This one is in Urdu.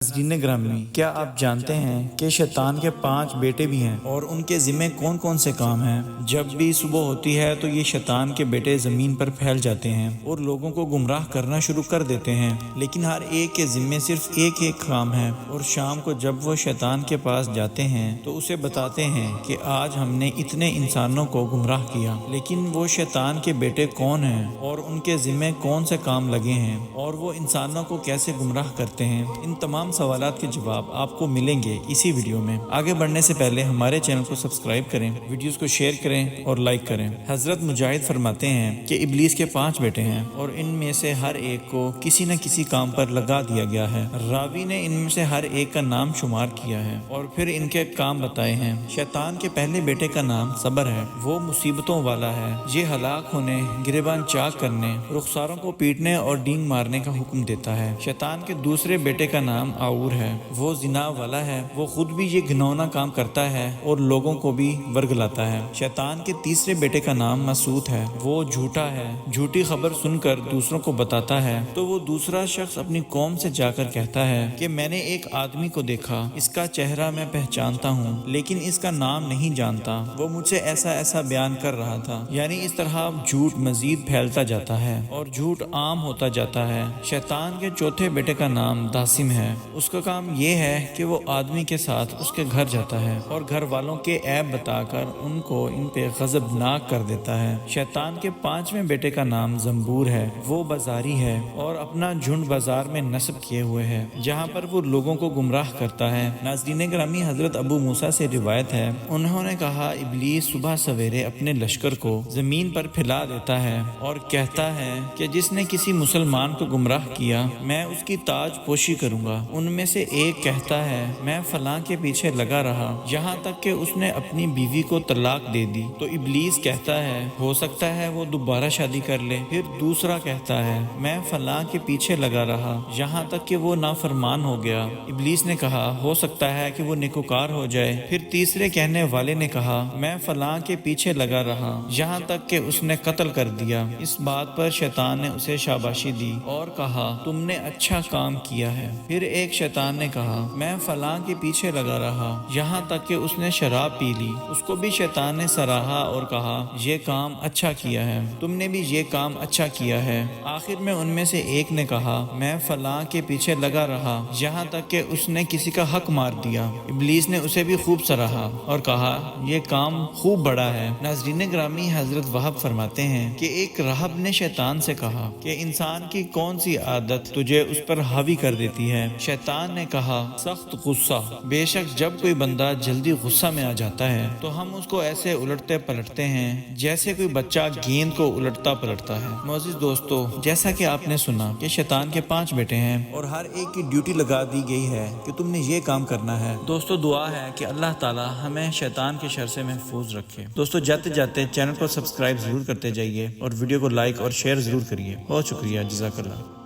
ناظرین گرامی، کیا آپ جانتے ہیں کہ شیطان کے 5 بیٹے بھی ہیں اور ان کے ذمہ کون کون سے کام ہیں؟ جب بھی صبح ہوتی ہے تو یہ شیطان کے بیٹے زمین پر پھیل جاتے ہیں اور لوگوں کو گمراہ کرنا شروع کر دیتے ہیں، لیکن ہر ایک کے ذمہ صرف ایک کام ہے۔ اور شام کو جب وہ شیطان کے پاس جاتے ہیں تو اسے بتاتے ہیں کہ آج ہم نے اتنے انسانوں کو گمراہ کیا، لیکن وہ شیطان کے بیٹے کون ہیں اور ان کے ذمہ کون سے کام لگے ہیں اور وہ انسانوں کو کیسے گمراہ کرتے ہیں؟ ان تمام سوالات کے جواب آپ کو ملیں گے اسی ویڈیو میں۔ آگے بڑھنے سے پہلے ہمارے چینل کو سبسکرائب کریں، ویڈیوز کو شیئر کریں اور لائک کریں۔ حضرت مجاہد فرماتے ہیں کہ ابلیس کے 5 بیٹے ہیں اور ان میں سے ہر ایک کو کسی نہ کسی کام پر لگا دیا گیا ہے۔ راوی نے ان میں سے ہر ایک کا نام شمار کیا ہے اور پھر ان کے کام بتائے ہیں۔ شیطان کے پہلے بیٹے کا نام صبر ہے، وہ مصیبتوں والا ہے، یہ ہلاک ہونے، گریبان چاک کرنے، رخساروں کو پیٹنے اور ڈینگ مارنے کا حکم دیتا ہے۔ شیطان کے دوسرے بیٹے کا نام آور ہے، وہ زنا والا ہے، وہ خود بھی یہ گھنونا کام کرتا ہے اور لوگوں کو بھی ورگلاتا ہے۔ شیطان کے تیسرے بیٹے کا نام مسعود ہے، وہ جھوٹا ہے، جھوٹی خبر سن کر دوسروں کو بتاتا ہے تو وہ دوسرا شخص اپنی قوم سے جا کر کہتا ہے کہ میں نے ایک آدمی کو دیکھا، اس کا چہرہ میں پہچانتا ہوں لیکن اس کا نام نہیں جانتا، وہ مجھ سے ایسا ایسا بیان کر رہا تھا۔ یعنی اس طرح جھوٹ مزید پھیلتا جاتا ہے اور جھوٹ عام ہوتا جاتا ہے۔ شیطان کے چوتھے بیٹے کا نام داسم ہے، اس کا کام یہ ہے کہ وہ آدمی کے ساتھ اس کے گھر جاتا ہے اور گھر والوں کے عیب بتا کر ان کو ان پہ غضبناک کر دیتا ہے۔ شیطان کے 5ویں بیٹے کا نام زنبور ہے، وہ بازاری ہے اور اپنا جھنڈ بازار میں نصب کیے ہوئے ہے جہاں پر وہ لوگوں کو گمراہ کرتا ہے۔ ناظرین گرامی، حضرت ابو موسیٰ سے روایت ہے، انہوں نے کہا ابلیس صبح سویرے اپنے لشکر کو زمین پر پھیلا دیتا ہے اور کہتا ہے کہ جس نے کسی مسلمان کو گمراہ کیا میں اس کی تاج پوشی کروں گا۔ ان میں سے ایک کہتا ہے میں فلاں کے پیچھے لگا رہا یہاں تک کہ اس نے اپنی بیوی کو طلاق دے دی، تو ابلیس کہتا ہے ہو سکتا ہے وہ دوبارہ شادی کر لے۔ پھر دوسرا کہتا ہے میں فلاں کے پیچھے لگا رہا یہاں تک کہ وہ نافرمان ہو گیا، ابلیس نے کہا ہو سکتا ہے کہ وہ نیکوکار ہو جائے۔ پھر تیسرے کہنے والے نے کہا میں فلاں کے پیچھے لگا رہا یہاں تک کہ اس نے قتل کر دیا۔ اس بات پر شیطان نے اسے شاباشی دی اور کہا تم نے اچھا کام کیا ہے۔ پھر ایک شیطان نے کہا میں فلاں کے پیچھے لگا رہا یہاں تک کہ اس نے شراب پی لی، اس کو بھی شیطان نے سراہا اور کہا یہ کام اچھا کیا ہے، تم نے بھی یہ کام اچھا کیا ہے۔ آخر میں ان میں سے ایک نے کہا میں فلاں کے پیچھے لگا رہا یہاں تک کہ اس نے کسی کا حق مار دیا، ابلیس نے اسے بھی خوب سراہا اور کہا یہ کام خوب بڑا ہے۔ ناظرین گرامی، حضرت وہب فرماتے ہیں کہ ایک راہب نے شیطان سے کہا کہ انسان کی کون سی عادت تجھے اس پر حاوی کر دیتی ہے؟ شیطان نے کہا سخت غصہ، بے شک جب کوئی بندہ جلدی غصہ میں آ جاتا ہے تو ہم اس کو ایسے الٹتے پلٹتے ہیں جیسے کوئی بچہ گیند کو الٹتا پلٹتا ہے۔ معزز دوستو، جیسا کہ آپ نے سنا کہ شیطان کے 5 بیٹے ہیں اور ہر ایک کی ڈیوٹی لگا دی گئی ہے کہ تم نے یہ کام کرنا ہے۔ دوستو، دعا ہے کہ اللہ تعالی ہمیں شیطان کے شر سے محفوظ رکھے۔ دوستو، جاتے جاتے چینل کو سبسکرائب ضرور کرتے جائیے اور ویڈیو کو لائک اور شیئر ضرور کریے۔ بہت شکریہ، جزاک اللہ۔